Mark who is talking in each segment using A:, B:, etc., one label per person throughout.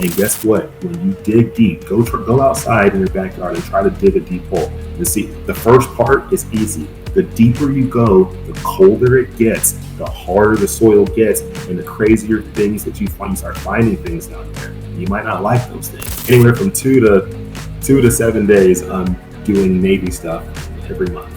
A: And guess what? When you dig deep, go outside in your backyard and try to dig a deep hole. You see, the first part is easy. The deeper you go, the colder it gets, the harder the soil gets, and the crazier things that you find. You start finding things down there. You might not like those things. Anywhere from 2 to 7 days, I'm doing Navy stuff every month.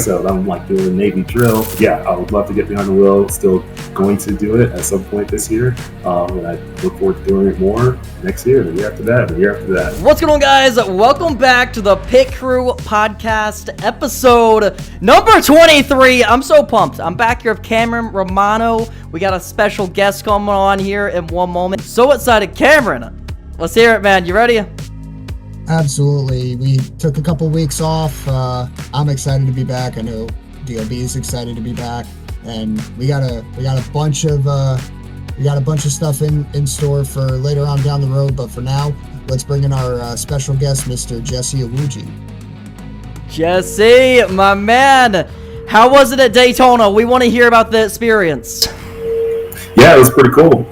A: So I'm like doing a Navy drill. Yeah, I would love to get behind the wheel. Still going to do it at some point this year. And I look forward to doing it more next year, the year after that, the year after that.
B: What's going on, guys? Welcome back to the Pit Crew Podcast, episode number 23. I'm so pumped. I'm back here with Cameron Romano. We got a special guest coming on here in one moment. So excited. Cameron, let's hear it, man. You ready?
C: Absolutely. We took a couple weeks off. I'm excited to be back. I know DLB is excited to be back, and we got a bunch of stuff in store for later on down the road. But for now, let's bring in our special guest, Mr. Jesse Iwuji.
B: Jesse, my man, how was it at Daytona? We want to hear about the experience.
A: Yeah, it was pretty cool.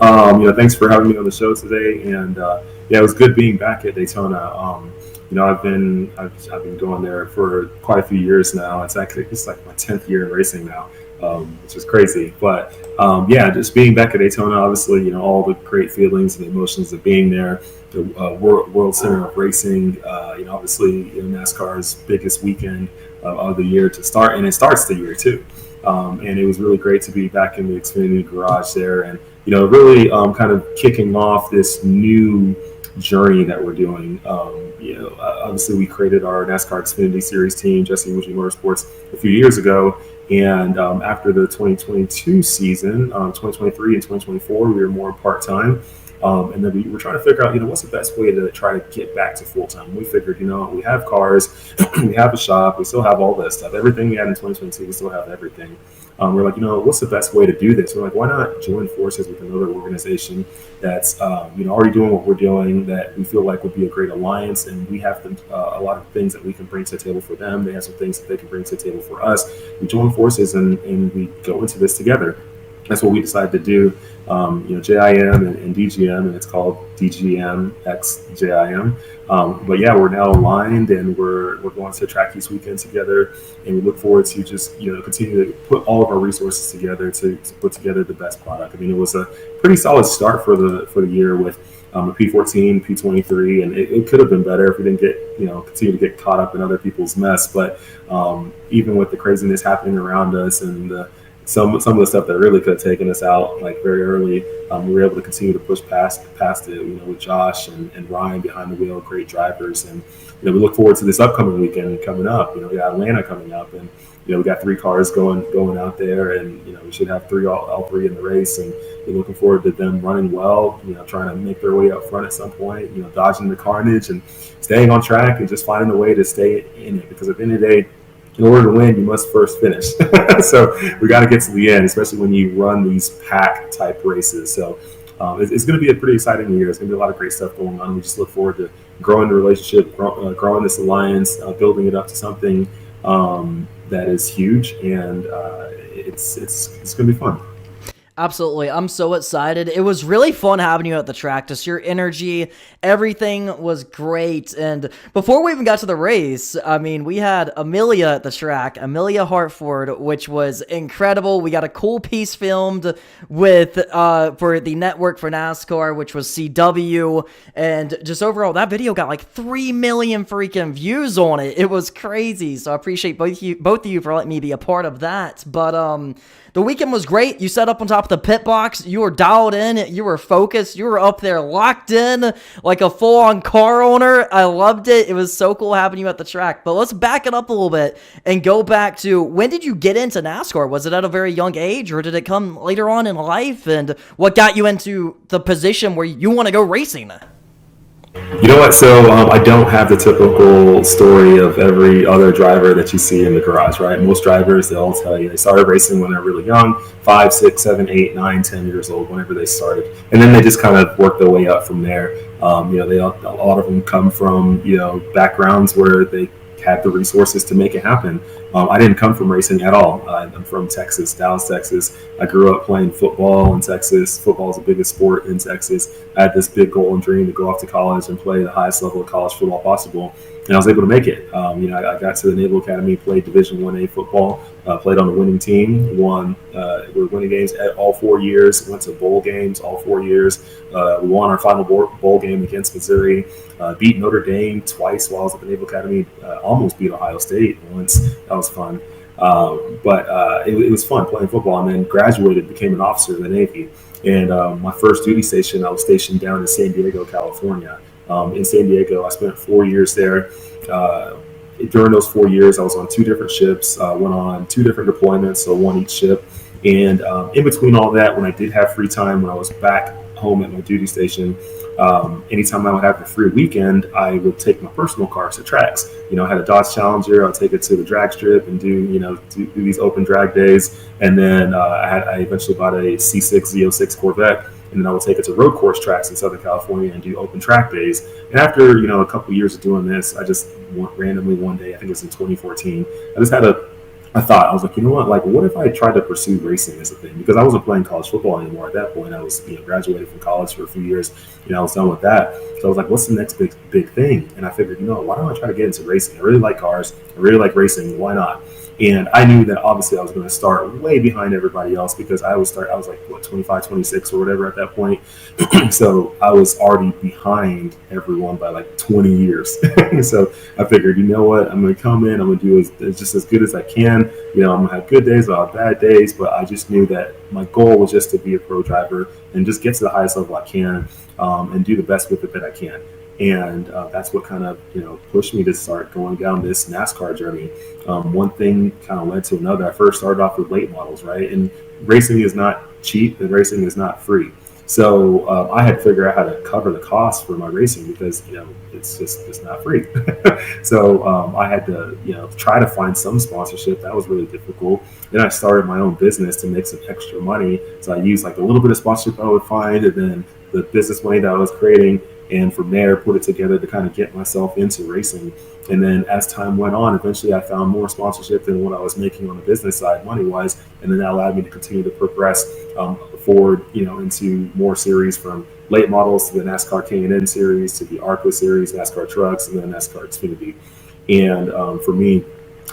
A: Thanks for having me on the show today, and yeah, it was good being back at Daytona. I've been going there for quite a few years now. It's like my 10th year in racing now, which is crazy. But yeah, just being back at Daytona, obviously, all the great feelings and emotions of being there. The World Center of Racing, obviously, NASCAR's biggest weekend of the year to start, and it starts the year too. And it was really great to be back in the Xfinity garage there, and really kind of kicking off this new journey that we're doing. Obviously we created our NASCAR Xfinity Series team, Jesse Iwuji Motorsports, a few years ago, and after the 2022 season, 2023 and 2024, we were more part-time. And then we were trying to figure out, what's the best way to try to get back to full-time. We figured, we have cars, we have a shop, we still have all this stuff. Everything we had in 2022, we still have everything. We're like, what's the best way to do this? We're like, why not join forces with another organization that's, already doing what we're doing, that we feel like would be a great alliance, and we have a lot of things that we can bring to the table for them. They have some things that they can bring to the table for us. We join forces and we go into this together. That's what we decided to do. JIM and DGM, and it's called DGM X JIM. But yeah, we're now aligned, and we're going to Track East weekend together, and we look forward to just continue to put all of our resources together to put together the best product. I mean, it was a pretty solid start for the year with a P14, P23, and it could have been better if we didn't get continue to get caught up in other people's mess. But even with the craziness happening around us and some of the stuff that really could have taken us out like very early, we were able to continue to push past it, with Josh and Ryan behind the wheel, great drivers. And, we look forward to this upcoming weekend coming up. We got Atlanta coming up, and, we got 3 cars going out there, and, we should have all 3 in the race. And we're looking forward to them running well, trying to make their way up front at some point, dodging the carnage and staying on track and just finding a way to stay in it. Because at the end of the day, in order to win, you must first finish. So we got to get to the end, especially when you run these pack type races. So it's going to be a pretty exciting year. There's going to be a lot of great stuff going on. We just look forward to growing the relationship, growing this alliance, building it up to something that is huge, and it's going to be fun.
B: Absolutely. I'm so excited. It was really fun having you at the track. Just your energy, everything was great. And before we even got to the race, I mean, we had Amelia at the track, Amelia Hartford, which was incredible. We got a cool piece filmed with for the network for NASCAR, which was CW. And just overall, that video got like 3 million freaking views on it. It was crazy. So I appreciate both of you for letting me be a part of that. But the weekend was great. You set up on top of the pit box. You were dialed in. You were focused. You were up there locked in like a full-on car owner. I loved it. It was so cool having you at the track. But let's back it up a little bit and go back to, when did you get into NASCAR? Was it at a very young age, or did it come later on in life? And what got you into the position where you want to go racing?
A: You know what? So I don't have the typical story of every other driver that you see in the garage, right? Most drivers, they'll tell you they started racing when they're really young, 5, 6, 7, 8, 9, 10 years old, whenever they started. And then they just kind of work their way up from there. A lot of them come from, backgrounds where they had the resources to make it happen. I didn't come from racing at all. I'm from Texas, Dallas, Texas. I grew up playing football in Texas. Football is the biggest sport in Texas. I had this big goal and dream to go off to college and play the highest level of college football possible, and I was able to make it. I got to the Naval Academy, played Division 1A football, played on the winning team, won. We were winning games at all 4 years. Went to bowl games all 4 years. We won our final bowl game against Missouri. Beat Notre Dame twice while I was at the Naval Academy. Almost beat Ohio State once. That was fun. But it was fun playing football, and then graduated, became an officer in the Navy. And my first duty station, I was stationed down in San Diego, California. In San Diego, I spent 4 years there. During those 4 years, I was on 2 different ships, went on 2 different deployments, so one each ship. And in between all that, when I did have free time, when I was back home at my duty station, anytime I would have a free weekend, I would take my personal cars to tracks. I had a Dodge Challenger. I'll take it to the drag strip and do these open drag days. And then I eventually bought a C6 Z06 Corvette, and then I would take it to road course tracks in Southern California and do open track days. And after a couple of years of doing this, I just randomly one day, I think it was in 2014, I just had I thought, I was like, what if I tried to pursue racing as a thing? Because I wasn't playing college football anymore at that point. I was, graduated from college for a few years. I was done with that. So I was like, what's the next big thing? And I figured, why don't I try to get into racing? I really like cars. I really like racing. Why not? And I knew that obviously I was going to start way behind everybody else, because I was like, 25, 26 or whatever at that point. So I was already behind everyone by like 20 years. So I figured, I'm going to come in, I'm going to do just as good as I can. I'm going to have good days, I'll have bad days, but I just knew that my goal was just to be a pro driver and just get to the highest level I can, and do the best with it that I can. And that's what kind of pushed me to start going down this NASCAR journey. One thing kind of led to another. I first started off with late models, right? And racing is not cheap, and racing is not free. So I had to figure out how to cover the cost for my racing, because it's not free. So I had to try to find some sponsorship. That was really difficult. Then I started my own business to make some extra money. So I used like a little bit of sponsorship I would find, and then the business money that I was creating, and from there put it together to kind of get myself into racing. And then as time went on, eventually I found more sponsorship than what I was making on the business side money wise, and then that allowed me to continue to progress forward into more series, from late models to the NASCAR K&N series, to the ARCA series, NASCAR trucks, and then NASCAR Xfinity. And for me,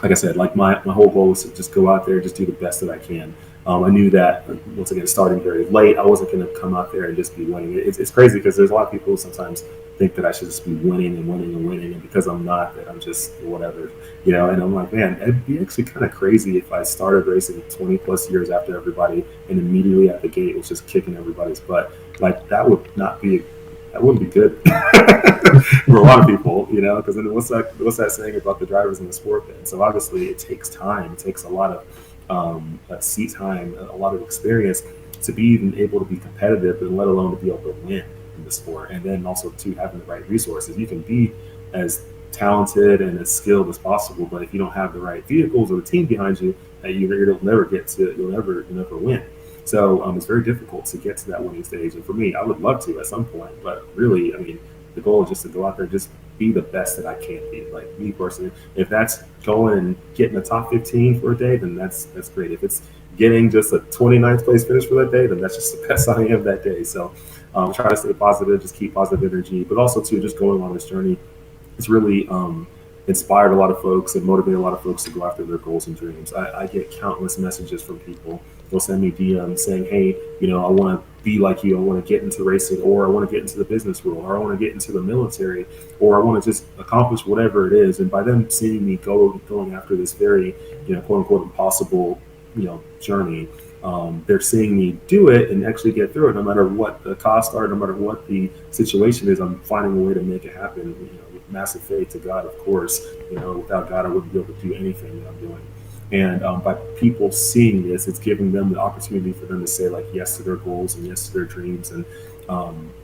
A: like I said, like my whole goal was to just go out there, just do the best that I can. I knew that, once again, starting very late, I wasn't going to come out there and just be winning. It's crazy, because there's a lot of people who sometimes think that I should just be winning and winning and winning, and because I'm not, that I'm just whatever, and I'm like, man, it'd be actually kind of crazy if I started racing 20 plus years after everybody, and immediately at the gate was just kicking everybody's butt. Like, that wouldn't be good for a lot of people, because then what's that saying about the drivers in the sport then? So obviously it takes time. It takes a lot of seat time, a lot of experience to be even able to be competitive, and let alone to be able to win in the sport. And then also to having the right resources. You can be as talented and as skilled as possible, but if you don't have the right vehicles or the team behind you, you'll never win. So it's very difficult to get to that winning stage. And for me, I would love to at some point, but really, the goal is just to go out there and just be the best that I can be. Like, me personally, if that's going and getting the top 15 for a day, then that's great. If it's getting just a 29th place finish for that day, then that's just the best I am that day. So try to stay positive, just keep positive energy, but also too, just going on this journey, it's really inspired a lot of folks and motivated a lot of folks to go after their goals and dreams. I get countless messages from people. They'll send me DMs saying, hey, I want to be like you. I want to get into racing, or I want to get into the business world, or I want to get into the military, or I want to just accomplish whatever it is. And by them seeing me going after this very, quote unquote, impossible, journey, they're seeing me do it and actually get through it, no matter what the costs are, no matter what the situation is. I'm finding a way to make it happen, with massive faith to God, of course. Without God, I wouldn't be able to do anything that I'm doing. And by people seeing this, it's giving them the opportunity for them to say, like, yes to their goals and yes to their dreams. And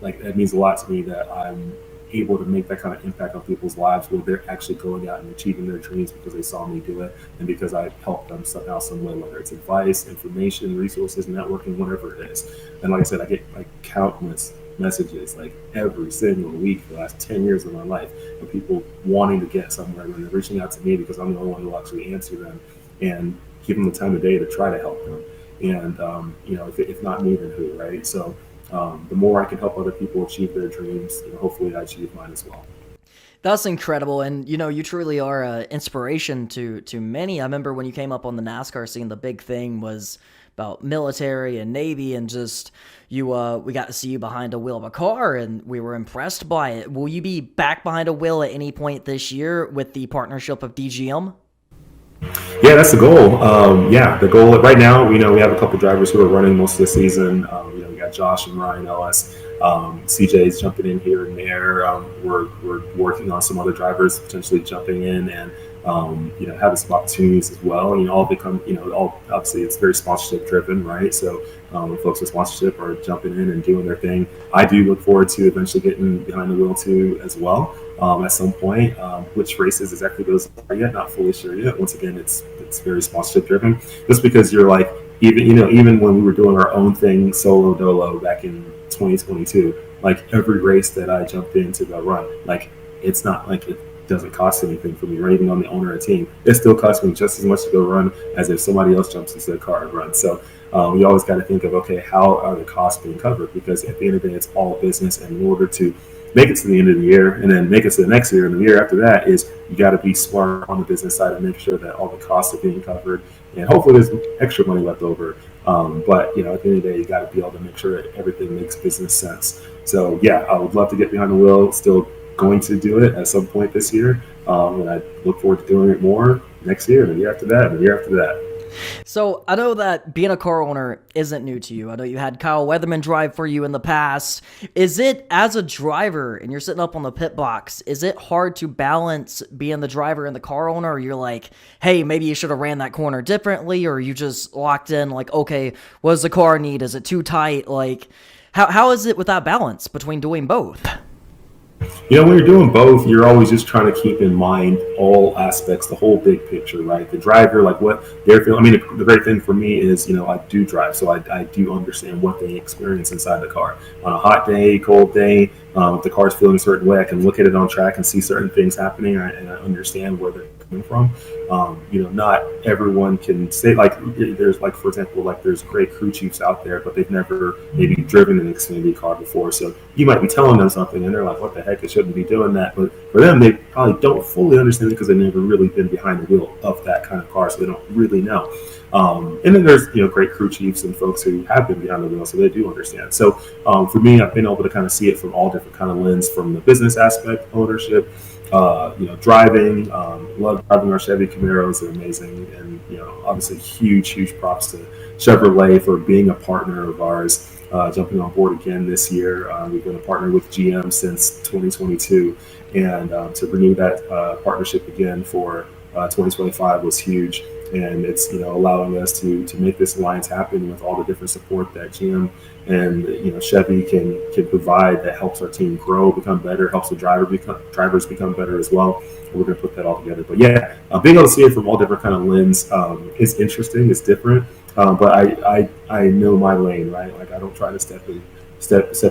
A: that means a lot to me, that I'm able to make that kind of impact on people's lives, where they're actually going out and achieving their dreams because they saw me do it, and because I helped them somehow, some way, whether it's advice, information, resources, networking, whatever it is. And like I said, I get like countless messages like every single week for the last 10 years of my life, of people wanting to get somewhere, and they're reaching out to me because I'm the only one who will actually answer them and give them the time of day to try to help them. And if not me, then who, right? So the more I can help other people achieve their dreams, hopefully I achieve mine as well.
B: That's incredible, and you truly are an inspiration to many. I remember when you came up on the NASCAR scene, the big thing was about military and Navy, and just we got to see you behind a wheel of a car, and we were impressed by it. Will you be back behind a wheel at any point this year with the partnership of DGM?
A: Yeah, that's the goal. The goal right now, we have a couple drivers who are running most of the season. We got Josh and Ryan Ellis. CJ's jumping in here and there. We're working on some other drivers potentially jumping in and having some opportunities as well. All become all obviously it's very sponsorship driven, right? So folks with sponsorship are jumping in and doing their thing. I do look forward to eventually getting behind the wheel too as well. At some point, which races exactly those are yet, not fully sure yet. Once again, it's very sponsorship driven. Just because you're like, even when we were doing our own thing solo dolo back in 2022, like every race that I jumped in to go run, like it's not like it doesn't cost anything for me, or even on the owner of a team, it still costs me just as much to go run as if somebody else jumps into the car and runs. So we always got to think of, okay, how are the costs being covered? Because at the end of the day, it's all business, and in order to make it to the end of the year and then make it to the next year and the year after that, is you got to be smart on the business side and make sure that all the costs are being covered, and hopefully there's extra money left over. But at the end of the day, you got to be able to make sure that everything makes business sense. So yeah, I would love to get behind the wheel. Still going to do it at some point this year, and I look forward to doing it more next year and the year after that and the year after that.
B: So I know that being a car owner isn't new to you. I know you had Kyle Weatherman drive for you in the past. Is it, as a driver and you're sitting up on the pit box, is it hard to balance being the driver and the car owner? Or you're like, hey, maybe you should have ran that corner differently, or you just locked in like, okay, what does the car need? Is it too tight? Like, how is it with that balance between doing both?
A: When you're doing both, you're always just trying to keep in mind all aspects, the whole big picture, right? The driver, like what they're feeling. I mean, the great thing for me is, I do drive, so I do understand what they experience inside the car. On a hot day, cold day, if the car's feeling a certain way, I can look at it on track and see certain things happening, and I understand where they're coming from. Not everyone can say, like, there's, like, for example, like there's great crew chiefs out there, but they've never maybe driven an Xfinity car before. So you might be telling them something and they're like, what the heck, I shouldn't be doing that. But for them, they probably don't fully understand it because they've never really been behind the wheel of that kind of car. So they don't really know. And then there's, great crew chiefs and folks who have been behind the wheel, so they do understand. So for me, I've been able to kind of see it from all different kind of lens, from the business aspect, ownership, driving. Love driving our Chevy Camaros. They're amazing. And, obviously huge props to Chevrolet for being a partner of ours, jumping on board again this year. We've been a partner with GM since 2022, and to renew that partnership again for 2025 was huge. And it's allowing us to make this alliance happen with all the different support that GM and Chevy can provide, that helps our team grow, become better, helps the drivers become better as well. And we're going to put that all together. But yeah, being able to see it from all different kind of lens is interesting. It's different, but I know my lane, right? Like I don't try to step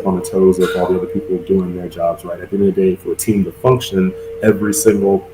A: on the toes of all the other people doing their jobs, right? At the end of the day, for a team to function, every single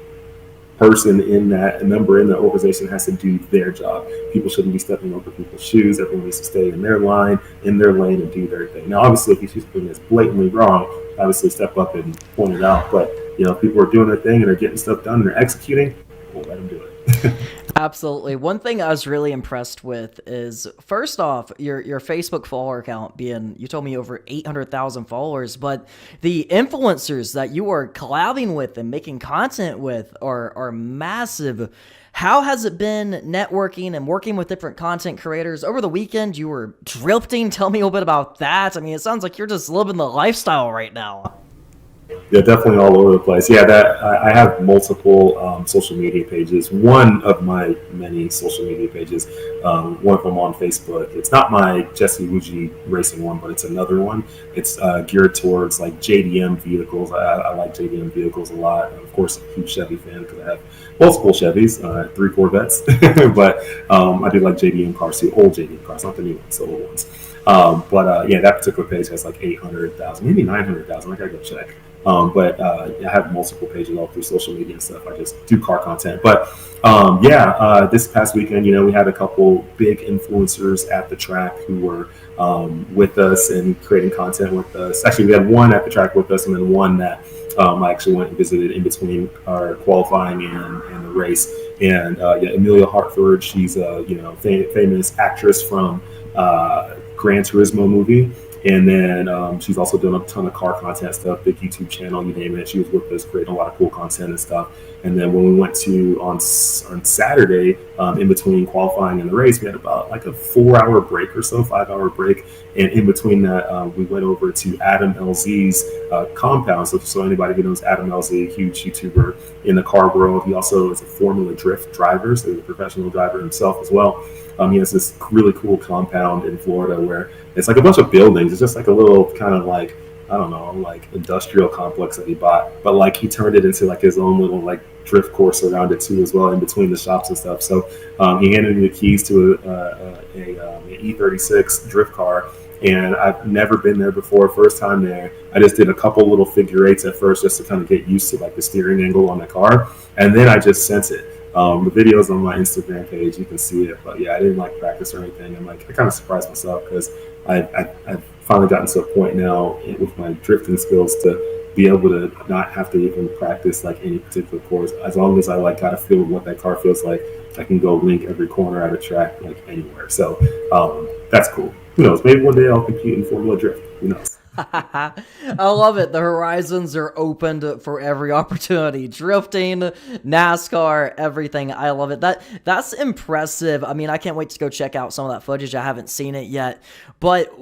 A: person in that, a member in the organization, has to do their job. People shouldn't be stepping over people's shoes. Everyone needs to stay in their line, in their lane, and do their thing. Now, obviously, if you see something that's blatantly wrong, obviously step up and point it out. But people are doing their thing and they're getting stuff done and they're executing. We'll let them do it.
B: Absolutely. One thing I was really impressed with is, first off, your Facebook follower count being, you told me, over 800,000 followers, but the influencers that you are collabing with and making content with are massive. How has it been networking and working with different content creators? Over the weekend, you were drifting. Tell me a little bit about that. I mean, it sounds like you're just living the lifestyle right now.
A: Yeah, definitely all over the place. Yeah, that I have multiple social media pages. One of my many social media pages, one of them on Facebook. It's not my Jesse Iwuji racing one, but it's another one. It's geared towards like JDM vehicles. I like JDM vehicles a lot. Of course, a huge Chevy fan because I have multiple Chevys, 3 Corvettes. But I do like JDM cars, the old JDM cars, not the new ones, the old ones. Yeah, that particular page has like 800,000, maybe 900,000. I gotta go check. I have multiple pages all through social media and stuff. I just do car content. This past weekend, we had a couple big influencers at the track who were with us and creating content with us. Actually, we had one at the track with us, and then one that I actually went and visited in between our qualifying and the race. And Amelia Hartford, she's a famous actress from Gran Turismo movie. And then she's also done a ton of car content stuff, big YouTube channel, you name it. She was with us creating a lot of cool content and stuff. And then when we went to on Saturday, in between qualifying and the race, we had about like a 4-hour break or so, 5-hour break. And in between that, we went over to Adam LZ's compound. So anybody who knows Adam LZ, huge YouTuber in the car world, he also is a Formula Drift driver, so he's a professional driver himself as well. He has this really cool compound in Florida where it's like a bunch of buildings. It's just like a little kind of like, I don't know, like industrial complex that he bought. But like he turned it into like his own little like drift course around it too as well, in between the shops and stuff. So he handed me the keys to an EP023 drift car. And I've never been there before. First time there, I just did a couple little figure eights at first just to kind of get used to like the steering angle on the car. And then I just sent it. The video's on my Instagram page, you can see it. But yeah, I didn't like practice or anything. I kind of surprised myself because I've finally gotten to a point now with my drifting skills to be able to not have to even practice like any particular course. As long as I like got a feel of what that car feels like, I can go link every corner at a track like anywhere. So that's cool. Who knows? Maybe one day I'll compete in Formula Drift. Who knows?
B: I love it. The horizons are opened for every opportunity. Drifting, NASCAR, everything. I love it. That's impressive. I mean, I can't wait to go check out some of that footage. I haven't seen it yet. But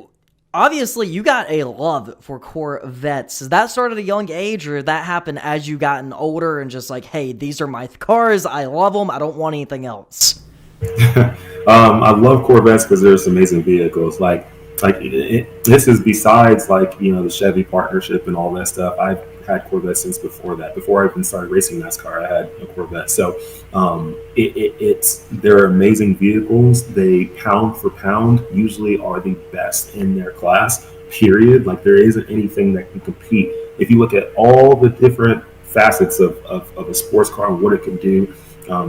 B: obviously, you got a love for Corvettes. Does that start at a young age, or did that happen as you gotten older and just like, hey, these are my cars. I love them. I don't want anything else.
A: I love Corvettes because there's amazing vehicles. This is besides the Chevy partnership and all that stuff. I've had Corvettes since before that. Before I even started racing NASCAR, I had a Corvette. So they're amazing vehicles. They pound for pound usually are the best in their class. Period. Like there isn't anything that can compete. If you look at all the different facets of a sports car and what it can do,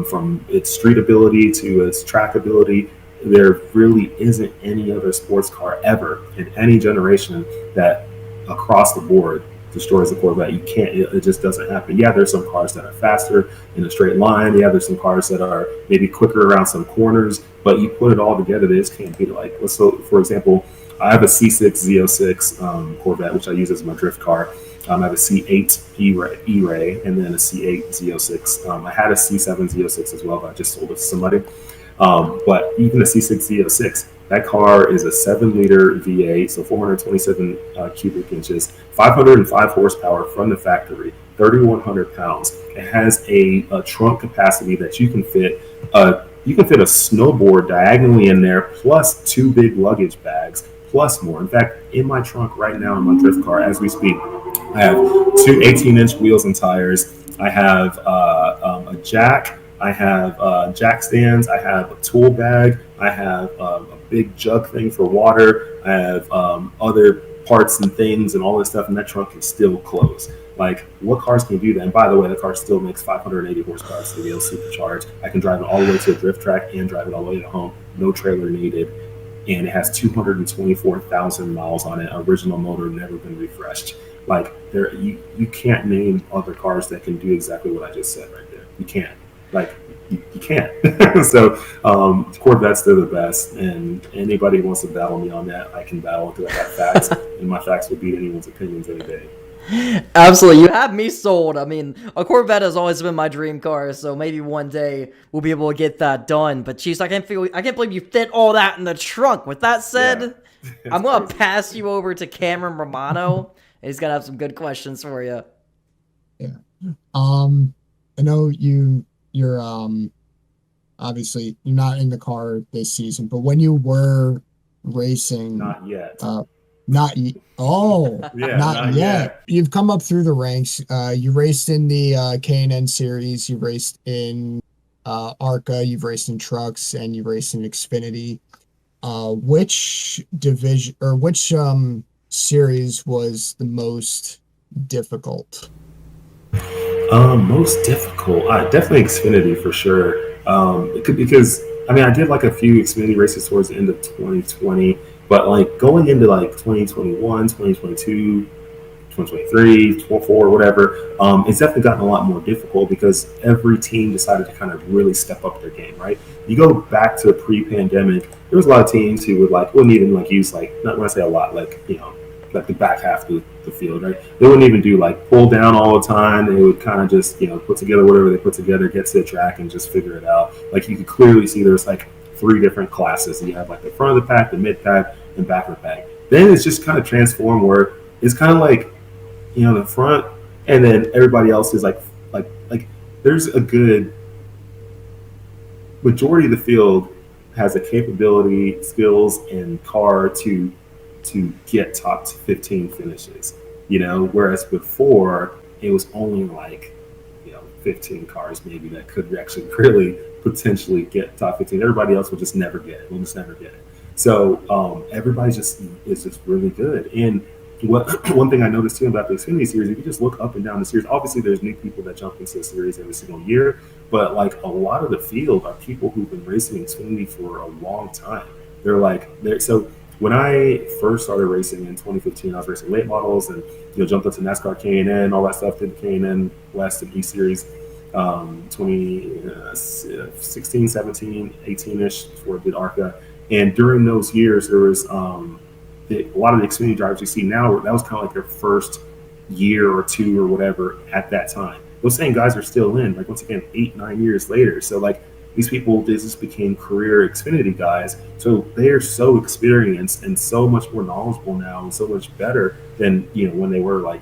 A: from its street ability to its track ability, there really isn't any other sports car ever in any generation that across the board destroys the Corvette. You can't, it just doesn't happen. Yeah, there's some cars that are faster in a straight line. Yeah, there's some cars that are maybe quicker around some corners, but you put it all together, they just can't beat it. So for example, I have a C6 Z06 Corvette, which I use as my drift car. I have a C8 E-Ray and then a C8 Z06. I had a C7 Z06 as well, but I just sold it to somebody. But even the C6 Z06, that car is a 7-liter V8, so 427 cubic inches, 505 horsepower from the factory, 3,100 pounds. It has a trunk capacity that you can fit a snowboard diagonally in there, plus 2 big luggage bags, plus more. In fact, in my trunk right now in my drift car, as we speak, I have 2 18-inch wheels and tires. I have a jack. I have jack stands. I have a tool bag. I have a big jug thing for water. I have other parts and things and all this stuff, and that trunk can still close. Like, what cars can do that? And by the way, the car still makes 580 horsepower, so it'll supercharged. I can drive it all the way to a drift track and drive it all the way to home. No trailer needed. And it has 224,000 miles on it. Original motor, never been refreshed. Like, you can't name other cars that can do exactly what I just said right there. You can't. Like, you can't. So Corvettes, they're the best. And anybody who wants to battle me on that, I can battle because I got facts. And my facts will beat anyone's opinions any day.
B: Absolutely. You have me sold. I mean, a Corvette has always been my dream car, so maybe one day we'll be able to get that done. But geez, I can't believe you fit all that in the trunk. With that said, yeah, I'm going to pass you over to Cameron Romano. He's going to have some good questions for you.
C: Yeah. I know you're obviously you're not in the car this season, but when you were racing,
A: not yet.
C: Not yet. You've come up through the ranks. You raced in the K&N series. You raced in ARCA. You've raced in trucks, and you raced in Xfinity. Which division or which series was the most difficult?
A: Most difficult, definitely Xfinity for sure. Because I mean, I did like a few Xfinity races towards the end of 2020, but like going into like 2021, 2022, 2023, 24, whatever, it's definitely gotten a lot more difficult because every team decided to kind of really step up their game, right? You go back to pre-pandemic, there was a lot of teams who would like wouldn't even like use like not when I say a lot, like like the back half of the field, right? They wouldn't even do like pull down all the time. They would kind of just put together whatever they put together, get to the track, and just figure it out. Like you could clearly see there's like three different classes. You have like the front of the pack, the mid pack, and back of the pack. Then it's just kind of transformed where it's kind of like the front, and then everybody else is like there's a good majority of the field has the capability, skills, and car to get top 15 finishes. Whereas before it was only like 15 cars maybe that could actually really potentially get top 15. Everybody else will just never get it. Will just never get it. So everybody just is just really good. And what one thing I noticed too about the Xfinity series, if you just look up and down the series, obviously there's new people that jump into the series every single year, but like a lot of the field are people who've been racing Xfinity for a long time. So when I first started racing in 2015, I was racing late models and jumped up to NASCAR K&N, all that stuff. Did the K&N West and East Series, 2016, 17, 18ish before I did ARCA. And during those years, there was a lot of the Xfinity drivers you see now, that was kind of like their first year or two or whatever at that time. Those same guys are still in, like once again, 8-9 years later. So like these people, they just became career Xfinity guys. So they are so experienced and so much more knowledgeable now and so much better than when they were like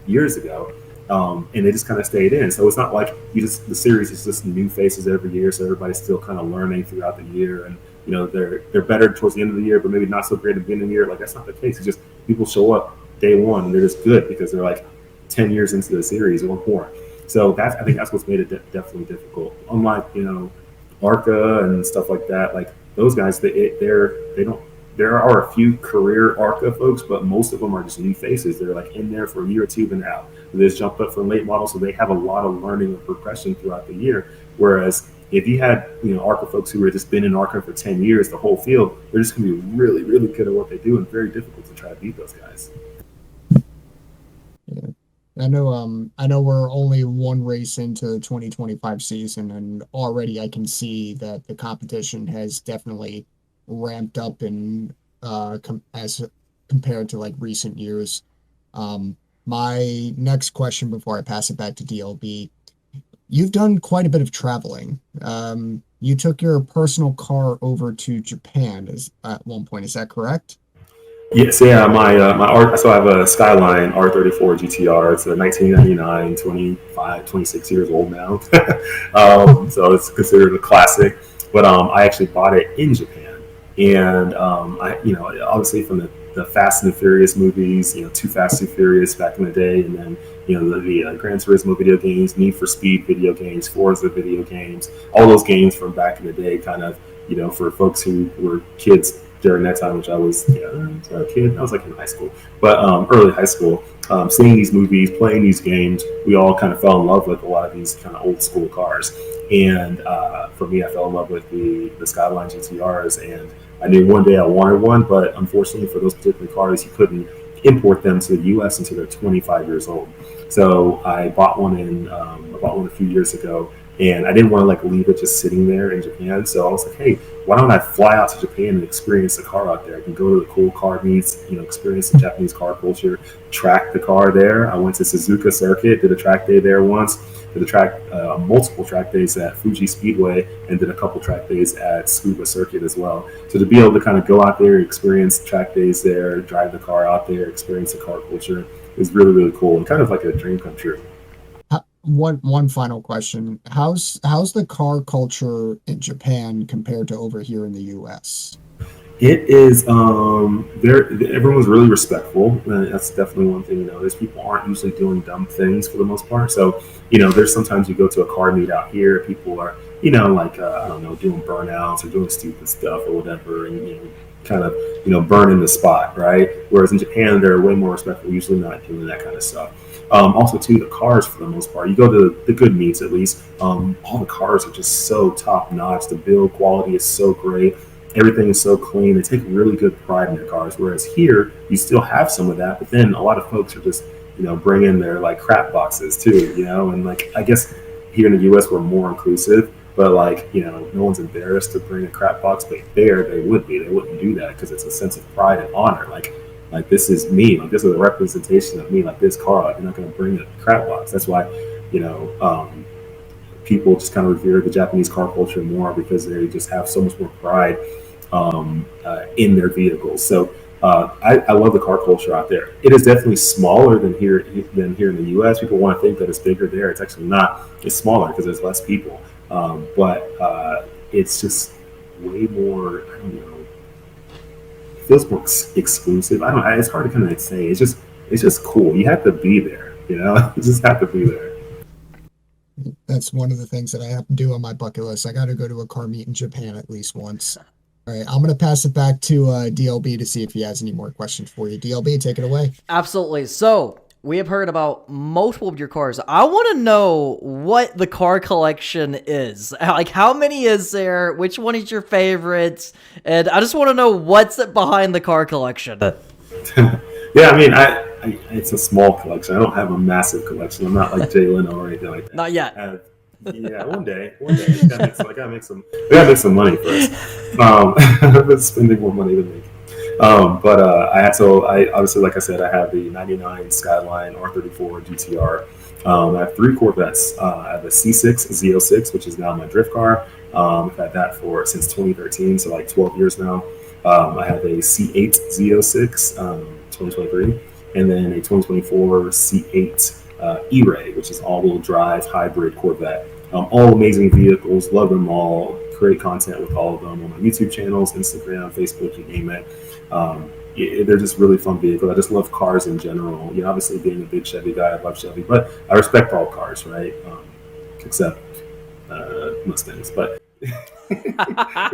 A: years ago. And they just kind of stayed in. So it's not like the series is just new faces every year. So everybody's still kind of learning throughout the year, and they're better towards the end of the year, but maybe not so great at the beginning of the year. Like that's not the case. It's just people show up day one and they're just good because they're like 10 years into the series or more. So I think that's what's made it definitely difficult. Unlike ARCA and stuff like that, like those guys, they don't. There are a few career ARCA folks, but most of them are just new faces. They're like in there for a year or two and out. They just jumped up from late model, so they have a lot of learning and progression throughout the year. Whereas if you had ARCA folks who have just been in ARCA for 10 years, the whole field, they're just going to be really, really good at what they do and very difficult to try to beat those guys.
C: Yeah. I know we're only one race into the 2025 season, and already I can see that the competition has definitely ramped up in as compared to like recent years. My next question before I pass it back to DLB, you've done quite a bit of traveling. You took your personal car over to Japan at one point. Is that correct?
A: Yes, yeah. My art. So I have a Skyline R34 GTR. It's a 1999, 26 years old now. So it's considered a classic. But I actually bought it in Japan, and I obviously from the Fast and the Furious movies, Too Fast Too Furious back in the day, and then the Gran Turismo video games, Need for Speed video games, Forza video games, all those games from back in the day, kind of for folks who were kids during that time, which I was a kid. I was like in high school, but early high school. Seeing these movies, playing these games, we all kind of fell in love with a lot of these kind of old school cars. And for me, I fell in love with the Skyline GTRs, and I knew one day I wanted one, but unfortunately for those particular cars, you couldn't import them to the U.S. until they're 25 years old. So I bought one a few years ago, and I didn't want to like leave it just sitting there in Japan. So I was like, hey, why don't I fly out to Japan and experience the car out there? I can go to the cool car meets, experience the Japanese car culture, track the car there. I went to Suzuka Circuit, did a track day there once, did multiple track days at Fuji Speedway, and did a couple track days at Tsukuba Circuit as well. So to be able to kind of go out there, experience track days there, drive the car out there, experience the car culture is really, really cool and kind of like a dream come true.
C: One final question. How's the car culture in Japan compared to over here in the US?
A: It is there. Everyone's really respectful. That's definitely one thing. There's people aren't usually doing dumb things for the most part. So there's sometimes you go to a car meet out here, people are like I don't know, doing burnouts or doing stupid stuff or whatever, and kind of burning the spot, right? Whereas in Japan, they're way more respectful, usually not doing that kind of stuff. Also, too, the cars for the most part. You go to the good meets at least. All the cars are just so top notch. The build quality is so great. Everything is so clean. They take really good pride in their cars. Whereas here, you still have some of that, but then a lot of folks are just, bringing their like crap boxes too, and like I guess here in the U.S. we're more inclusive, but like no one's embarrassed to bring a crap box. But there, they would be. They wouldn't do that because it's a sense of pride and honor. Like this is me. Like this is a representation of me. Like this car. Like you're not going to bring a crap box. That's why, people just kind of revere the Japanese car culture more because they just have so much more pride in their vehicles. So I love the car culture out there. It is definitely smaller than here in the U.S. People want to think that it's bigger there. It's actually not. It's smaller because there's less people. But it's just way more. I don't know. It feels more exclusive. I don't. It's hard to kind of say. It's just cool. You have to be there. You just have to be there.
C: That's one of the things that I have to do on my bucket list. I got to go to a car meet in Japan at least once. All right, I'm going to pass it back to DLB to see if he has any more questions for you. DLB, take it away.
B: Absolutely. So we have heard about multiple of your cars. I want to know what the car collection is. Like, how many is there? Which one is your favorite? And I just want to know what's behind the car collection.
A: Yeah, I mean, it's a small collection. I don't have a massive collection. I'm not like Jay Leno or anything like that.
B: Not yet.
A: Yeah, one day. I gotta make some money first. I've been spending more money than me. I obviously, like I said, I have the '99 Skyline R34 GTR. I have 3 Corvettes. I have a C6 Z06, which is now my drift car. I've had that since 2013, so like 12 years now. I have a C8 Z06, 2023, and then a 2024 C8 E-Ray, which is all-wheel drive hybrid Corvette. All amazing vehicles, love them all, create content with all of them on my YouTube channels, Instagram, Facebook, you name it. They're just really fun vehicles. I just love cars in general. Obviously being a big Chevy guy, I love Chevy, but I respect all cars, right? Except Mustangs, but besides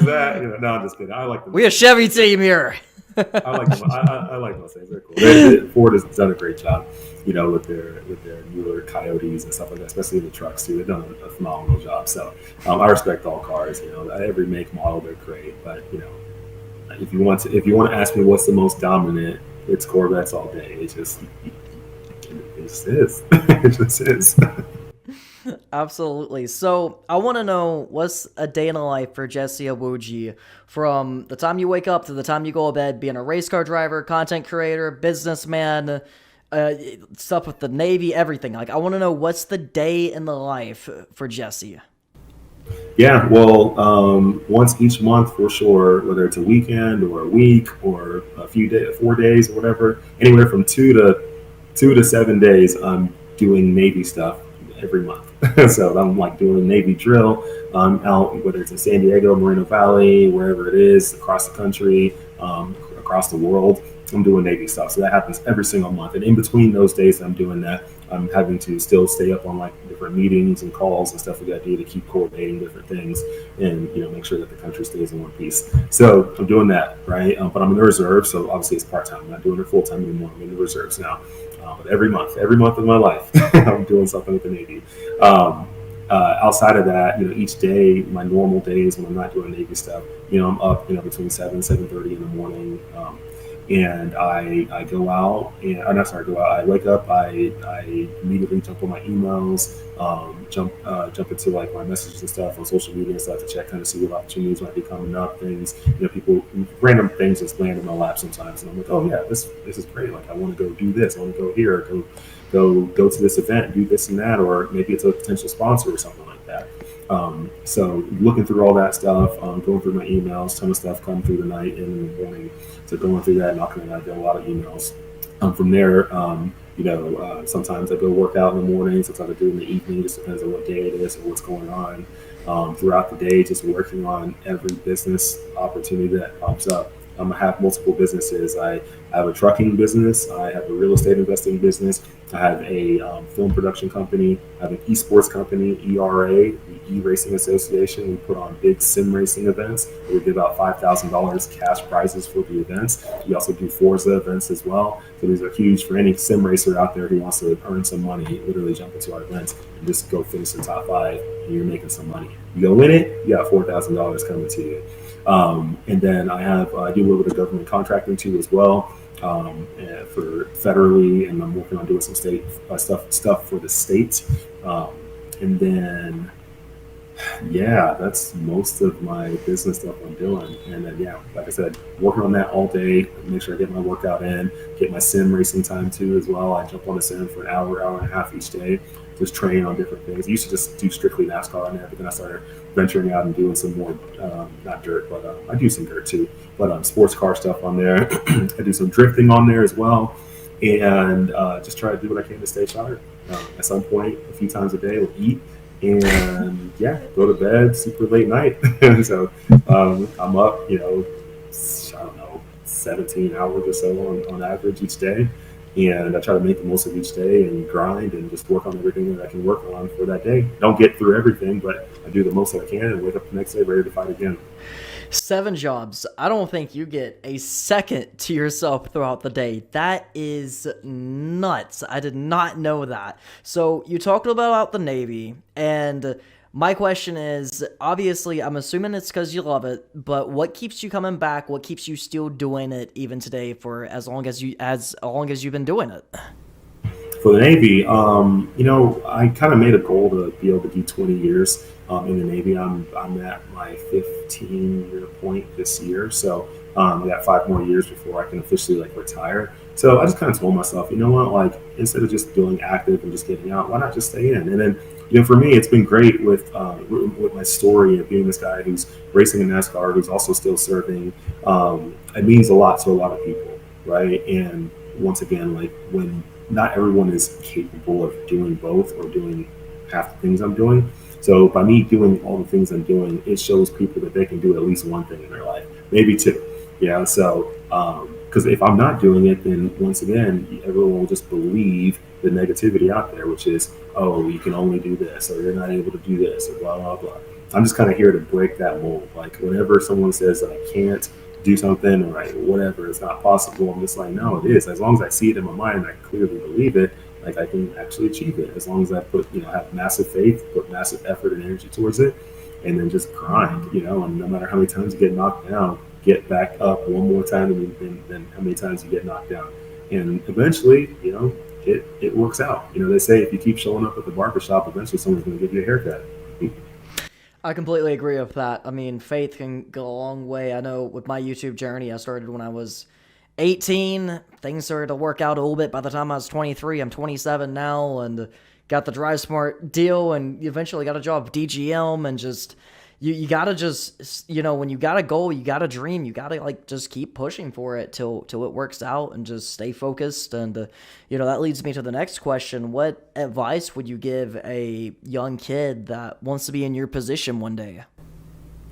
A: that, no, I'm just kidding. I like them.
B: We a Chevy team here.
A: I like them. I like Mustangs. They're cool. Ford has done a great job, with their newer Coyotes and stuff like that, especially in the trucks too. They've done a phenomenal job. So I respect all cars. Every make, model, they're great. But if you want to ask me what's the most dominant, it's Corvettes all day. It just is. It just is.
B: Absolutely. So I want to know, what's a day in the life for Jesse Iwuji from the time you wake up to the time you go to bed, being a race car driver, content creator, businessman, stuff with the Navy, everything. Like, I want to know, what's the day in the life for Jesse?
A: Yeah, well, once each month for sure, whether it's a weekend or a week or a few days, 4 days or whatever, anywhere from 2 to 7 days, I'm doing Navy stuff every month. So I'm like doing a Navy drill out, whether it's in San Diego, Moreno Valley, wherever it is, across the country, across the world. I'm doing Navy stuff. So that happens every single month. And in between those days I'm doing that, I'm having to still stay up on like different meetings and calls and stuff we got to do to keep coordinating different things and make sure that the country stays in one piece. So I'm doing that, right? But I'm in the reserve, so obviously it's part-time. I'm not doing it full-time anymore. I'm in the reserves now. But every month of my life, I'm doing something with the Navy. Outside of that, each day, my normal days when I'm not doing Navy stuff, I'm up, between 7:30 in the morning. And I go out, and I'm not sorry, go out. I wake up, I immediately jump on my emails, jump into like my messages and stuff on social media and stuff to check, kind of see what opportunities might be coming up. Things, people, random things just land in my lap sometimes, and I'm like, oh yeah, this is great. Like I want to go do this, I want to go here, go to this event, do this and that, or maybe it's a potential sponsor or something like that. So looking through all that stuff, going through my emails, ton of stuff come through the night and in the morning. So going through that, knocking it out, I get a lot of emails. From there, Sometimes I go work out in the morning, sometimes I do it in the evening. Just depends on what day it is and what's going on. Throughout the day, just working on every business opportunity that pops up. I have multiple businesses. I have a trucking business. I have a real estate investing business. I have a film production company. I have an esports company, ERA, the E-Racing Association. We put on big sim racing events. We give out $5,000 cash prizes for the events. We also do Forza events as well. So these are huge for any sim racer out there who wants to earn some money. Literally jump into our events and just go finish the top 5, and you're making some money. You go win it, you got $4,000 coming to you. And then I do a little bit of government contracting too as well, for federally, and I'm working on doing some state stuff for the state. And then, yeah, that's most of my business stuff I'm doing. And then, yeah, like I said, working on that all day, make sure I get my workout in, get my sim racing time too as well. I jump on the sim for an hour, hour and a half each day, just train on different things. I used to just do strictly NASCAR on there, but then I started venturing out and doing some more, not dirt, but I do some dirt too, but sports car stuff on there. I do some drifting on there as well, and just try to do what I can to stay sharp. At some point, a few times a day, we'll eat, and yeah, go to bed super late night. And so I'm up, I don't know, 17 hours or so on average each day. And I try to make the most of each day and grind and just work on everything that I can work on for that day. Don't get through everything, but I do the most that I can and wake up the next day ready to fight again.
B: 7 jobs. I don't think you get a second to yourself throughout the day. That is nuts. I did not know that. So you talked about the Navy, and my question is, obviously, I'm assuming it's because you love it, but what keeps you coming back? What keeps you still doing it even today for as long as you've been doing it?
A: For the Navy, I kind of made a goal to be able to do 20 years in the Navy. I'm at my 15-year point this year, so I got 5 more years before I can officially retire. So I just kind of told myself, you know what, instead of just doing active and just getting out, why not just stay in? And then, for me, it's been great with my story of being this guy who's racing in NASCAR, who's also still serving. It means a lot to a lot of people, right? And once again, when not everyone is capable of doing both or doing half the things I'm doing. So by me doing all the things I'm doing, it shows people that they can do at least one thing in their life, maybe 2. Yeah. So, because if I'm not doing it, then once again, everyone will just believe the negativity out there, which is, oh, you can only do this, or you're not able to do this, or blah, blah, blah. I'm just kind of here to break that mold. Whenever someone says that I can't do something or whatever, it's not possible, I'm just like, no, it is. As long as I see it in my mind and I clearly believe it, I can actually achieve it. As long as I have massive faith, put massive effort and energy towards it, and then just grind, and no matter how many times you get knocked down, get back up one more time than how many times you get knocked down. And eventually, it works out. They say if you keep showing up at the barbershop, eventually someone's going to give you a haircut.
B: I completely agree with that. I mean, faith can go a long way. I know with my YouTube journey, I started when I was 18. Things started to work out a little bit by the time I was 23. I'm 27 now, and got the DriveSmart deal, and eventually got a job with DGM, and just you gotta just, when you got a goal, you got a dream, you gotta just keep pushing for it till it works out, and just stay focused. And that leads me to the next question. What advice would you give a young kid that wants to be in your position one day?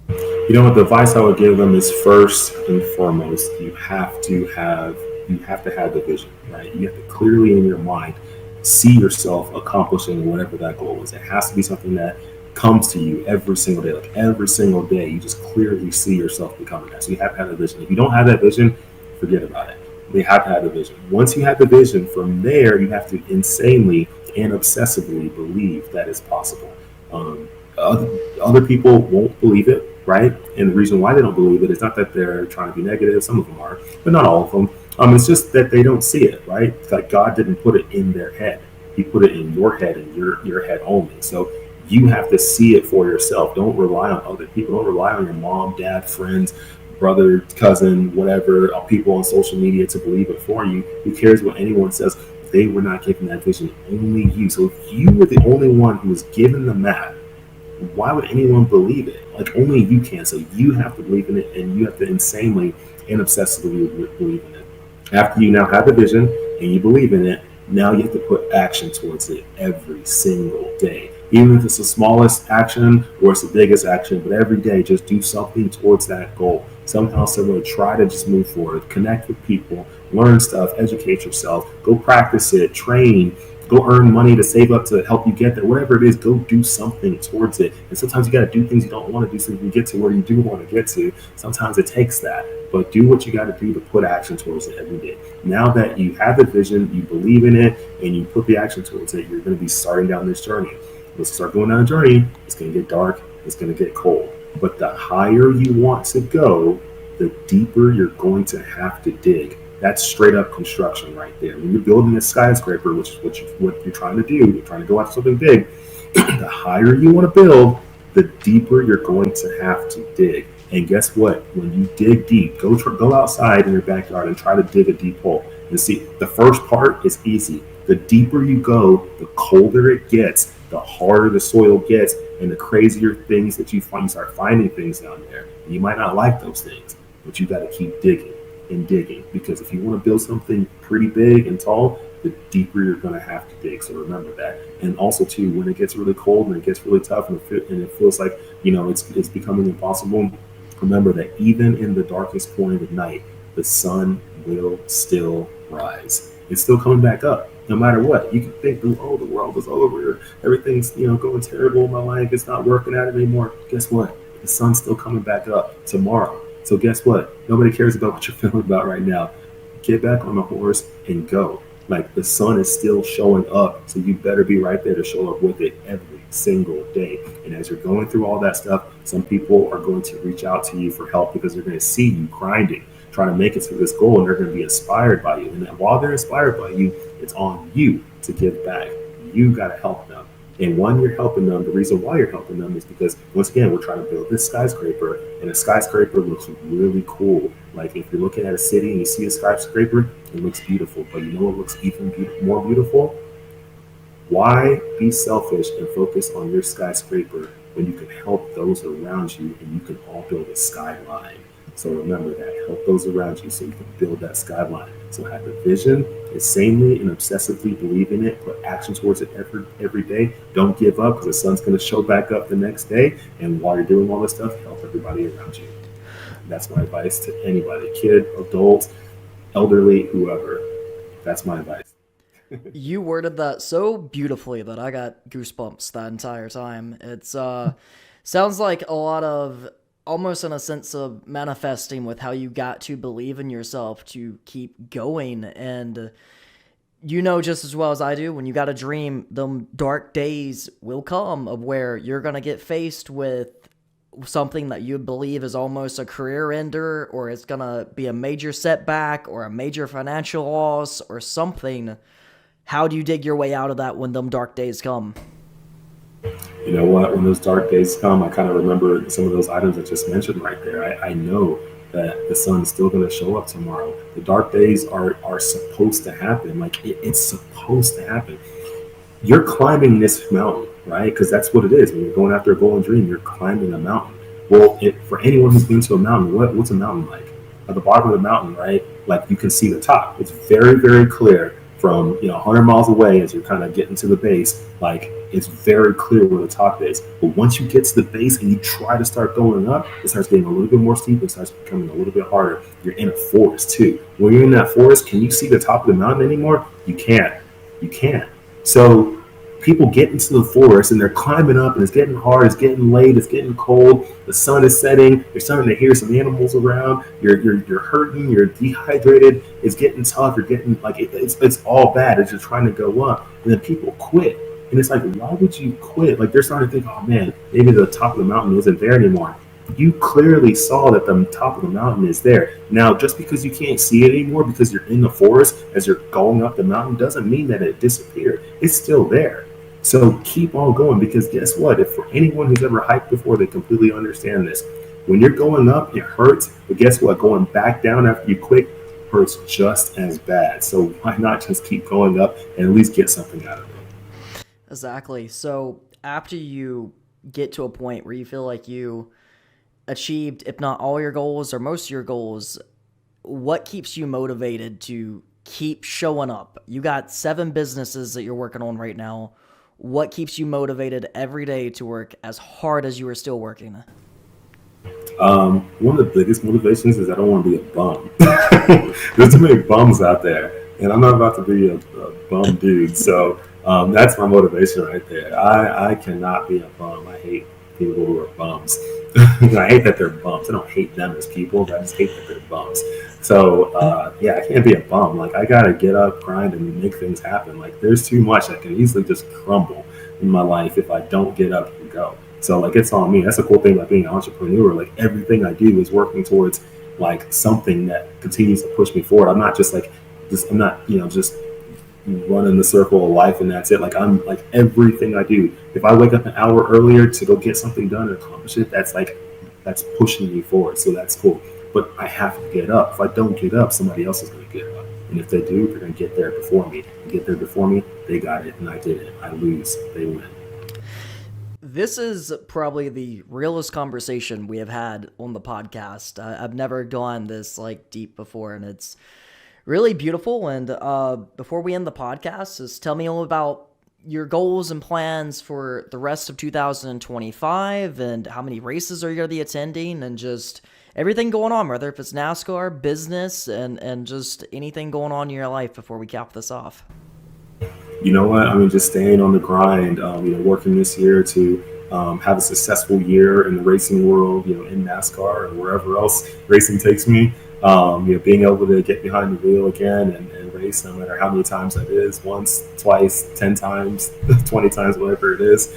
A: The advice I would give them is, first and foremost, you have to have the vision, right? You have to clearly in your mind see yourself accomplishing whatever that goal is. It has to be something that comes to you every single day. Every single day, you just clearly see yourself becoming that. So you have to have that vision. If you don't have that vision, forget about it. You have to have the vision. Once you have the vision, from there, you have to insanely and obsessively believe that it's possible. Other people won't believe it, right? And the reason why they don't believe it is not that they're trying to be negative. Some of them are, but not all of them. It's just that they don't see it, right? It's like God didn't put it in their head. He put it in your head and your head only. So you have to see it for yourself. Don't rely on other people. Don't rely on your mom, dad, friends, brother, cousin, whatever, people on social media to believe it for you. Who cares what anyone says? They were not given that vision. Only you. So if you were the only one who was given the map, why would anyone believe it? Only you can. So you have to believe in it, and you have to insanely and obsessively believe in it. After you now have the vision and you believe in it, Now you have to put action towards it every single day. Even if it's the smallest action or it's the biggest action, but every day just do something towards that goal. Somehow, some way, try to just move forward, connect with people, learn stuff, educate yourself, go practice it, train, go earn money to save up to help you get there. Whatever it is, go do something towards it. And sometimes you got to do things you don't want to do so you can get to where you do want to get to. Sometimes it takes that, but do what you got to do to put action towards it every day. Now that you have the vision, you believe in it, and you put the action towards it, you're going to be starting down this journey. Let's start going down a journey. It's going to get dark. It's going to get cold. But the higher you want to go, the deeper you're going to have to dig. That's straight up construction right there. When you're building a skyscraper, which is what you're trying to do, you're trying to go after something big, the higher you want to build, the deeper you're going to have to dig. And guess what? When you dig deep, go outside in your backyard and try to dig a deep hole. And see, the first part is easy. The deeper you go, the colder it gets, the harder the soil gets, and the crazier things that you find. You start finding things down there. And you might not like those things, but you got to keep digging and digging, because if you want to build something pretty big and tall, the deeper you're going to have to dig. So remember that. And also too, when it gets really cold and it gets really tough and it feels like it's becoming impossible, remember that even in the darkest point of night, the sun will still rise. It's still coming back up. No matter what, you can think, oh, the world is over, everything's going terrible in my life, it's not working out anymore. Guess what? The sun's still coming back up tomorrow. So guess what? Nobody cares about what you're feeling about right now. Get back on the horse and go. Like, the sun is still showing up, so you better be right there to show up with it every single day. And as you're going through all that stuff, some people are going to reach out to you for help because they're going to see you grinding, trying to make it to this goal, and they're going to be inspired by you. And while they're inspired by you, it's on you to give back. You got to help them. And when you're helping them, the reason why you're helping them is because, once again, we're trying to build this skyscraper, and a skyscraper looks really cool. Like, if you're looking at a city and you see a skyscraper, it looks beautiful. But you know what looks even more beautiful? Why be selfish and focus on your skyscraper when you can help those around you and you can all build a skyline? So remember that. Help those around you so you can build that skyline. So have the vision, insanely and obsessively believe in it, put action towards it every day. Don't give up, because the sun's going to show back up the next day. And while you're doing all this stuff, help everybody around you. That's my advice to anybody, kid, adult, elderly, whoever. That's my advice.
B: You worded that so beautifully that I got goosebumps that entire time. It's sounds like a lot of, almost in a sense of manifesting, with how you got to believe in yourself to keep going. And just as well as I do, when you got a dream, them dark days will come of where you're going to get faced with something that you believe is almost a career ender, or it's going to be a major setback or a major financial loss or something. How do you dig your way out of that when them dark days come?
A: You know what? When those dark days come, I kind of remember some of those items I just mentioned right there. I know that the sun is still going to show up tomorrow. The dark days are supposed to happen. Like, it's supposed to happen. You're climbing this mountain, right? Because that's what it is. When you're going after a goal and dream, you're climbing a mountain. Well, for anyone who's been to a mountain, what's a mountain like? At the bottom of the mountain, right? Like, you can see the top. It's very, very clear from 100 miles away as you're kind of getting to the base. Like, it's very clear where the top is. But once you get to the base and you try to start going up, it starts getting a little bit more steep. It starts becoming a little bit harder. You're in a forest too. When you're in that forest, can you see the top of the mountain anymore? You can't. You can't. So people get into the forest and they're climbing up, and it's getting hard, it's getting late, it's getting cold, the sun is setting, you're starting to hear some animals around, you're hurting, you're dehydrated, it's getting tough, you're getting like it's all bad as you're trying to go up, and then people quit. And it's like, why would you quit? Like, they're starting to think, oh man, maybe the top of the mountain isn't there anymore. You clearly saw that the top of the mountain is there. Now, just because you can't see it anymore because you're in the forest as you're going up the mountain doesn't mean that it disappeared. It's still there. So keep on going, because guess what? If for anyone who's ever hiked before, they completely understand this. When you're going up, it hurts. But guess what? Going back down after you quit hurts just as bad. So why not just keep going up and at least get something out of it?
B: Exactly. So after you get to a point where you feel like you achieved, if not all your goals or most of your goals, what keeps you motivated to keep showing up? You got 7 businesses that you're working on right now. What keeps you motivated every day to work as hard as you are still working?
A: One of the biggest motivations is I don't want to be a bum. There's too many bums out there, and I'm not about to be a bum dude. So that's my motivation right there. I cannot be a bum. I hate people who are bums. I hate that they're bums. I don't hate them as people, but I just hate that they're bums. So yeah, I can't be a bum. Like, I gotta get up, grind, and make things happen. Like, there's too much that can easily just crumble in my life if I don't get up and go. So like, it's on me. That's the cool thing about being an entrepreneur. Like, everything I do is working towards like something that continues to push me forward. I'm not just I'm not, just running the circle of life and that's it. Like, I'm like, everything I do, if I wake up an hour earlier to go get something done and accomplish it, that's pushing me forward. So that's cool. But I have to get up. If I don't get up, somebody else is going to get up. And if they do, they're going to get there before me. Get there before me, they got it, and I did it. I lose, they win.
B: This is probably the realest conversation we have had on the podcast. I've never gone this like deep before, and it's really beautiful. And before we end the podcast, just tell me all about your goals and plans for the rest of 2025, and how many races are you going to be attending, and just everything going on, whether if it's NASCAR, business, and just anything going on in your life before we cap this off.
A: You know what? I mean, just staying on the grind, working this year to have a successful year in the racing world, in NASCAR or wherever else racing takes me. Being able to get behind the wheel again and race, no matter how many times that is, once, twice, 10 times, 20 times, whatever it is.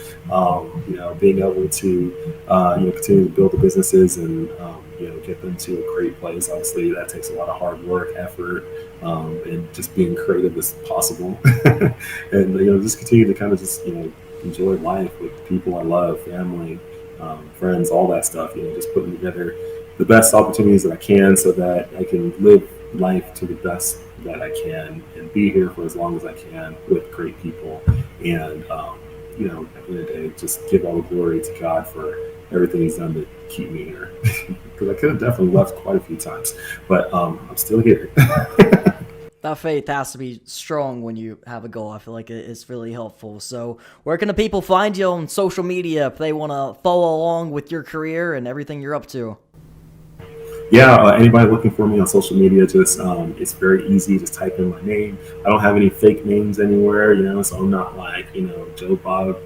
A: Being able to, continue to build the businesses and, get them to a great place. Obviously, that takes a lot of hard work, effort, and just being creative as possible. And, just continue to kind of just, enjoy life with people I love, family, friends, all that stuff, just putting together the best opportunities that I can so that I can live life to the best that I can and be here for as long as I can with great people. And, at the end of the day, just give all the glory to God for everything He's done to keep me here. Because I could have definitely left quite a few times, but I'm still here.
B: That faith has to be strong when you have a goal. I feel like it's really helpful. So where can the people find you on social media if they want to follow along with your career and everything you're up to?
A: Yeah, anybody looking for me on social media, just it's very easy. Just type in my name. I don't have any fake names anywhere, so I'm not like, Joe Bob,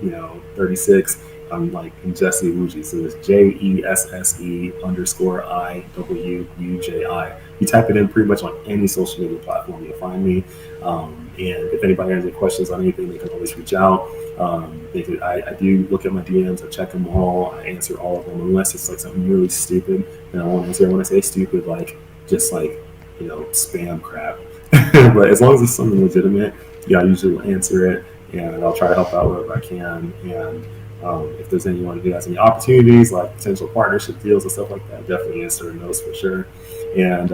A: 36. I'm like Jesse Iwuji. So it's JESSE_IWUJI. You type it in pretty much on any social media platform, you'll find me. And if anybody has any questions on anything, they can always reach out. I do look at my DMs, I check them all, I answer all of them, unless it's like something really stupid. And I won't answer. When I say stupid, spam crap. But as long as it's something legitimate, I usually will answer it, and I'll try to help out wherever I can. And if there's anyone who has any opportunities, like potential partnership deals and stuff like that, definitely answer those for sure. And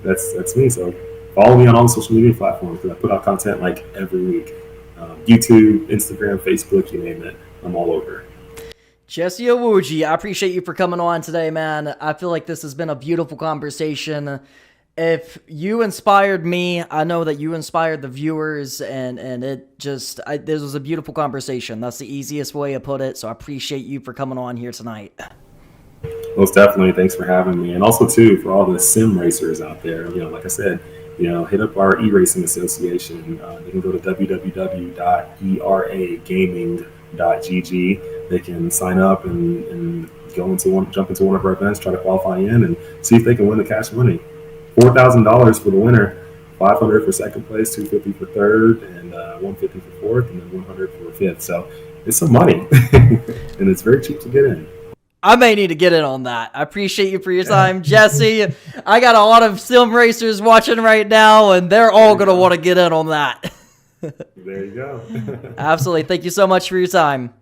A: that's me. So follow me on all the social media platforms, because I put out content like every week. YouTube, Instagram, Facebook, you name it. I'm all over.
B: Jesse Iwuji, I appreciate you for coming on today, man. I feel like this has been a beautiful conversation. If you inspired me, I know that you inspired the viewers, and this was a beautiful conversation. That's the easiest way to put it, so I appreciate you for coming on here tonight.
A: Most definitely. Thanks for having me. And also, too, for all the sim racers out there, like I said, hit up our e-racing association. They can go to www.eragaming.gg. They can sign up and jump into one of our events, try to qualify in, and see if they can win the cash money. $4,000 for the winner, $500 for second place, $250 for third, and $150 for fourth, and then $100 for fifth. So it's some money, and it's very cheap to get in.
B: I may need to get in on that. I appreciate you for your time, Jesse. I got a lot of sim racers watching right now, and they're all going to want to get in on that.
A: There you go.
B: Absolutely. Thank you so much for your time.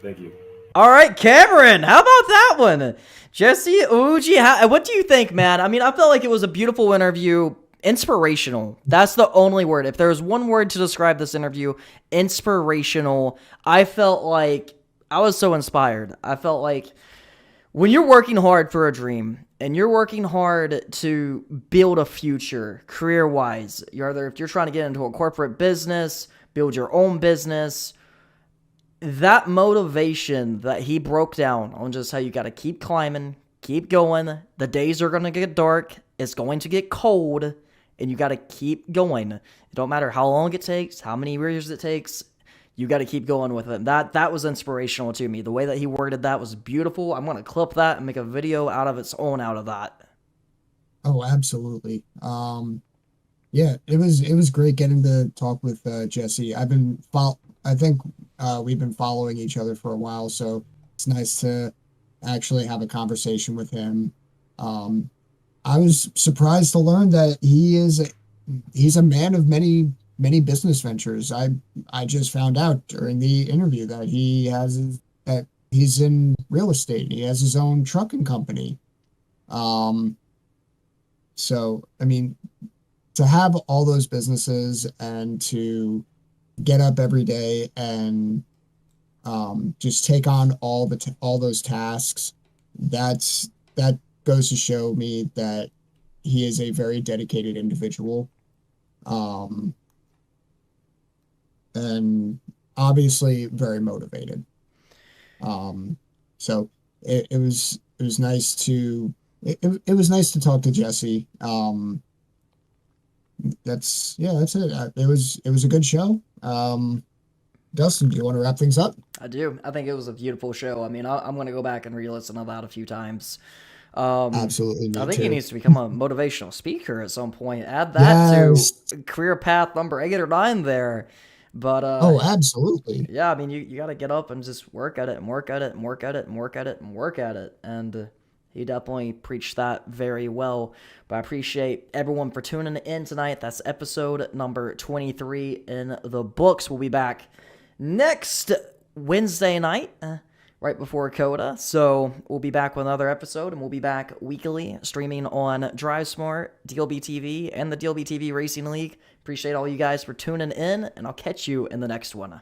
A: Thank you.
B: All right, Cameron, how about that one? Jesse Iwuji, what do you think, man? I mean, I felt like it was a beautiful interview. Inspirational. That's the only word. If there was one word to describe this interview, inspirational. I felt like I was so inspired. I felt like when you're working hard for a dream and you're working hard to build a future career-wise, if you're trying to get into a corporate business, build your own business, that motivation that he broke down on just how you got to keep climbing, keep going, the days are going to get dark, it's going to get cold, and you got to keep going. It don't matter how long it takes, how many years it takes, you got to keep going with it. That was inspirational to me. The way that he worded that was beautiful. I'm going to clip that and make a video out of its own out of that.
C: Oh, absolutely. Yeah, it was great getting to talk with Jesse. I think we've been following each other for a while, so it's nice to actually have a conversation with him. I was surprised to learn that he's a man of many business ventures. I just found out during the interview that that he's in real estate. He has his own trucking company. So I mean, to have all those businesses and to get up every day and just take on all those tasks, that goes to show me that he is a very dedicated individual. And obviously very motivated. So it was nice to it was nice to talk to Jesse. That's it. It was a good show. Dustin, do you want to wrap things up?
B: I do. I think it was a beautiful show. I mean, I'm going to go back and re-listen to that a few times.
C: Absolutely, me
B: I think
C: too.
B: he needs to become a motivational speaker at some point. Add that
C: Yes.
B: to career path number 8 or 9 there. But
C: Oh, absolutely.
B: yeah, I mean, you got to get up and just work at it and work at it and work at it and work at it and work at it. And he definitely preached that very well. But I appreciate everyone for tuning in tonight. That's episode number 23 in the books. We'll be back next Wednesday night, right before Coda. So we'll be back with another episode, and we'll be back weekly streaming on DriveSmart, DLBTV, and the DLBTV Racing League. Appreciate all you guys for tuning in, and I'll catch you in the next one.